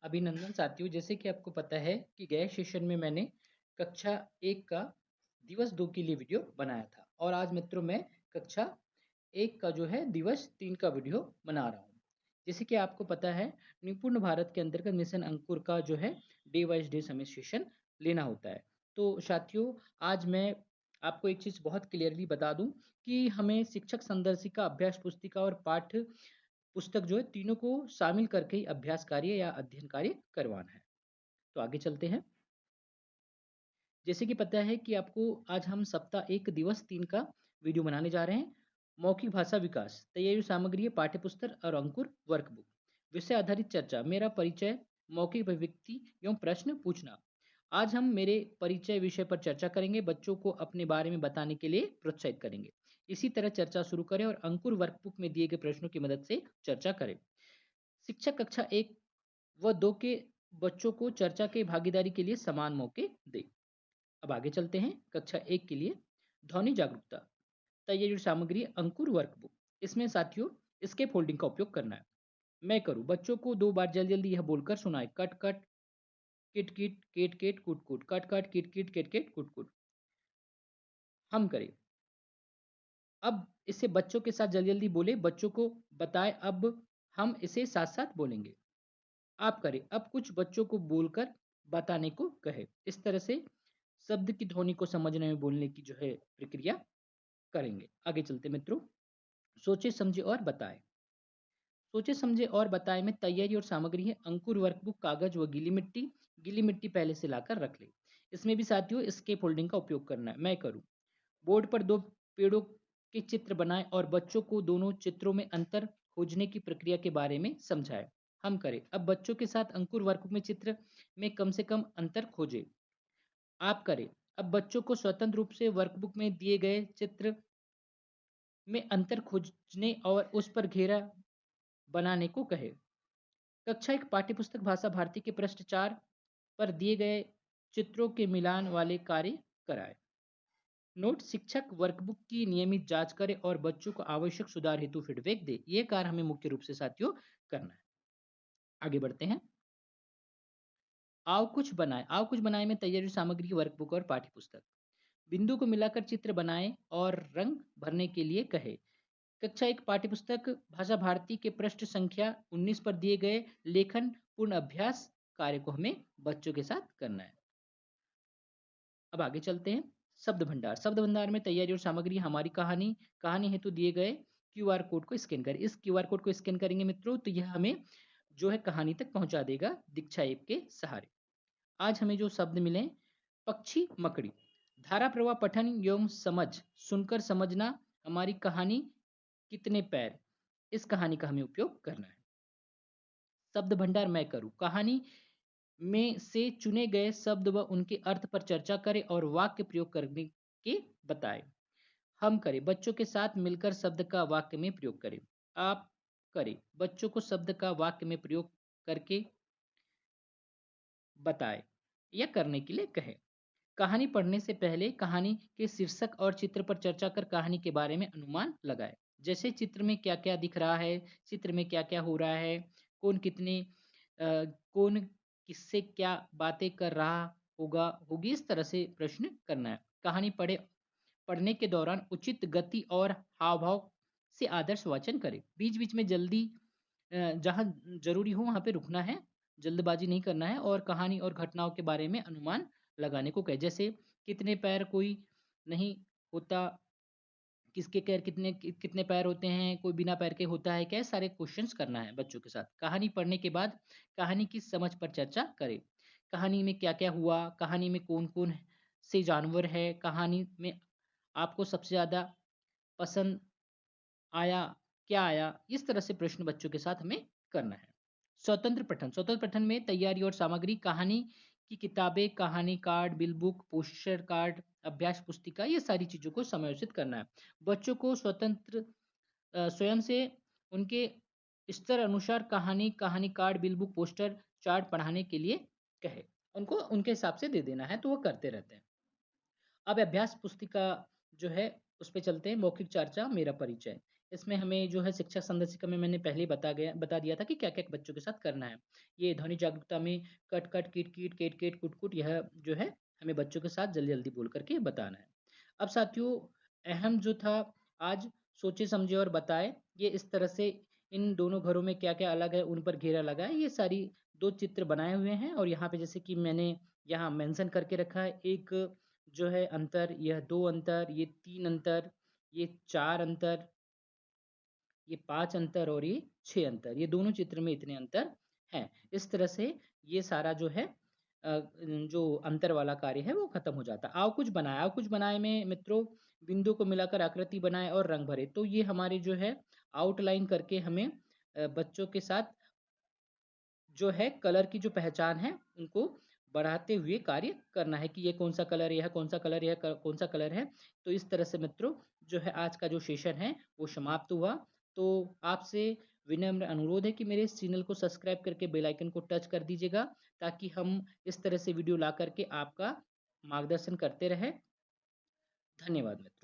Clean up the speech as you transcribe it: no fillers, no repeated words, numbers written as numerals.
अभिनंदन साथियों। जैसे कि आपको पता है कि गए सेशन में मैंने कक्षा 1 का दिवस 2 के लिए वीडियो बनाया था और आज मित्रों मैं कक्षा 1 का जो है दिवस 3 का वीडियो बना रहा हूँ। जैसे कि आपको पता है निपुण भारत के अंतर्गत मिशन अंकुर का जो है डे वाइज डे समय सेशन लेना होता है। तो साथियों आज मैं आपको एक चीज़ बहुत क्लियरली बता दूं कि हमें शिक्षक संदर्शिका अभ्यास पुस्तिका और पाठ्य पुस्तक जो है तीनों को शामिल करके ही अभ्यास कार्य या अध्ययन कार्य करवाना है। तो आगे चलते हैं। जैसे कि पता है कि आपको आज हम सप्ताह 1 दिवस 3 का वीडियो बनाने जा रहे हैं। मौखिक भाषा विकास, तैयारी सामग्री है पाठ्य पुस्तक और अंकुर वर्कबुक। विषय आधारित चर्चा, मेरा परिचय, मौखिक अभिव्यक्ति एवं प्रश्न पूछना। आज हम मेरे परिचय विषय पर चर्चा करेंगे, बच्चों को अपने बारे में बताने के लिए प्रोत्साहित करेंगे। इसी तरह चर्चा शुरू करें और अंकुर वर्कबुक में दिए गए प्रश्नों की मदद से चर्चा करें। शिक्षक कक्षा 1 व 2 के बच्चों को चर्चा के भागीदारी के लिए समान मौके दें। अब आगे चलते हैं। कक्षा 1 के लिए ध्वनि जागरूकता, तैयारी सामग्री अंकुर वर्कबुक। इसमें साथियों स्केप फोल्डिंग का उपयोग करना है। मैं करूं, बच्चों को 2 बार जल्दी जल्दी यह बोलकर सुनाए, कट कट किट किट केट केट कुट कुट, कट कट किट किट केट केट कुट कुट। हम करें। अब इसे बच्चों के साथ जल्दी जल्दी बोले, बच्चों को बताएं। अब हम इसे साथ साथ बोलेंगे। आप करें। अब कुछ बच्चों को बोलकर बताने को कहे। इस तरह से शब्द की ध्वनि को समझने में बोलने की जो है प्रक्रिया करेंगे। आगे चलते मित्रों। सोचे समझे और बताएं। सोचे समझे और बताएं में तैयारी और सामग्री है अंकुर वर्कबुक, कागज व गीली मिट्टी। गीली मिट्टी पहले से लाकर रख ले। इसमें भी साथियों स्केप होल्डिंग का उपयोग करना है। मैं करूं। बोर्ड पर 2 पेड़ों के चित्र बनाएं और बच्चों को दोनों चित्रों में अंतर खोजने की प्रक्रिया के बारे में समझाएं। हम करें। अब बच्चों के साथ अंकुर वर्कबुक में चित्र में कम से कम अंतर खोजें। आप करें। अब बच्चों को स्वतंत्र रूप से वर्कबुक में दिए गए चित्र में अंतर खोजने और उस पर घेरा बनाने को कहे। कक्षा 1 पाठ्यपुस्तक भाषा भारती के पृष्ठ 4 पर दिए गए चित्रों के मिलान वाले कार्य कराएं। नोट, शिक्षक वर्कबुक की नियमित जांच करे और बच्चों को आवश्यक सुधार हेतु फीडबैक दे। ये कार्य हमें मुख्य रूप से साथियों करना है। आगे बढ़ते हैं। आओ कुछ बनाए में तैयारी सामग्री वर्कबुक और पाठ्यपुस्तक। बिंदु को मिलाकर चित्र बनाएं और रंग भरने के लिए कहे। कक्षा 1 पाठ्यपुस्तक भाषा भारती के पृष्ठ संख्या 19 पर दिए गए लेखन पूर्ण अभ्यास कार्य को हमें बच्चों के साथ करना है। अब आगे चलते हैं। शब्द भंडार। शब्द भंडार में तैयारी और सामग्री हमारी कहानी हेतु दिए गए क्यूआर कोड को स्कैन करें। इस क्यूआर कोड को स्कैन करेंगे मित्रों तो यह हमें जो है कहानी तक पहुंचा देगा दीक्षा ऐप के सहारे। आज हमें जो शब्द मिले, पक्षी, मकड़ी। धारा प्रवाह पठन एवं समझ, सुनकर समझना। हमारी कहानी कितने पैर, इस कहानी का हमें उपयोग करना है। शब्द भंडार मैं करूं। कहानी में से चुने गए शब्द व उनके अर्थ पर चर्चा करें और वाक्य प्रयोग करने के बताएं। हम करें। बच्चों के साथ मिलकर शब्द का वाक्य में प्रयोग करें। आप करें। बच्चों को शब्द का वाक्य में प्रयोग करके बताएं या करने के लिए कहें। कहानी पढ़ने से पहले कहानी के शीर्षक और चित्र पर चर्चा कर कहानी के बारे में अनुमान लगाएं। जैसे चित्र में क्या क्या दिख रहा है, चित्र में क्या क्या हो रहा है, कौन कितने कौन किससे क्या बातें कर रहा होगी, इस तरह से प्रश्न करना है। कहानी पढ़ने के दौरान उचित गति और हाव भाव से आदर्श वाचन करें। बीच बीच में जल्दी जहाँ जरूरी हो वहां पे रुकना है, जल्दबाजी नहीं करना है और कहानी और घटनाओं के बारे में अनुमान लगाने को कहे। जैसे कितने पैर कोई नहीं होता, किसके पैर कितने पैर होते हैं, कोई बिना पैर के होता है क्या, सारे क्वेश्चंस करना है बच्चों के साथ। कहानी पढ़ने के बाद कहानी की समझ पर चर्चा करें। कहानी में क्या क्या हुआ, कहानी में कौन कौन से जानवर है, कहानी में आपको सबसे ज्यादा पसंद आया क्या आया, इस तरह से प्रश्न बच्चों के साथ हमें करना है। स्वतंत्र पठन में तैयारी और सामग्री कहानी की किताबें, कहानी card, bill book, poster card, अभ्यास पुस्तिका, ये सारी चीजों को समायोजित करना है। बच्चों को स्वयं से उनके स्तर अनुसार कहानी card, bill book, poster chart पढ़ाने के लिए कहे। उनको उनके हिसाब से दे देना है तो वो करते रहते हैं। अब अभ्यास पुस्तिका जो है उस पे चलते हैं। मौखिक चर्चा, मेरा परिचय। इसमें हमें जो है शिक्षक संदर्शिका में मैंने पहले ही बता दिया था कि क्या-क्या बच्चों के साथ करना है। ये ध्वनि जागरूकता में कट, कट, किट, किट, केट, केट, कुट, कुट यह जो है हमें बच्चों के साथ जल्दी-जल्दी बोल कर के बताना है। अब साथियों अहम जो था आज सोचे समझे और बताए, ये इस तरह से इन दोनों घरों में क्या-क्या अलग है उन पर घेरा लगा है। ये सारी 2 चित्र बनाए हुए हैं और यहाँ पे जैसे कि मैंने यहाँ मेंशन करके रखा है, एक जो है अंतर, यह 2 अंतर, ये 3 अंतर, ये 4 अंतर, ये 5 अंतर और ये 6 अंतर, ये दोनों चित्र में इतने अंतर हैं। इस तरह से ये सारा जो है जो अंतर वाला कार्य है वो खत्म हो जाता है। आओ कुछ बनाए में मित्रों बिंदु को मिलाकर आकृति बनाए और रंग भरे। तो ये हमारी जो है आउटलाइन करके हमें बच्चों के साथ जो है कलर की जो पहचान है उनको बढ़ाते हुए कार्य करना है कि ये कौन सा कलर, यह कौन सा कलर, कौन सा कलर है। तो इस तरह से मित्रों जो है आज का जो सेशन है वो समाप्त हुआ। तो आपसे विनम्र अनुरोध है कि मेरे इस चैनल को सब्सक्राइब करके बेल आइकन को टच कर दीजिएगा ताकि हम इस तरह से वीडियो ला करके आपका मार्गदर्शन करते रहें। धन्यवाद मित्रों।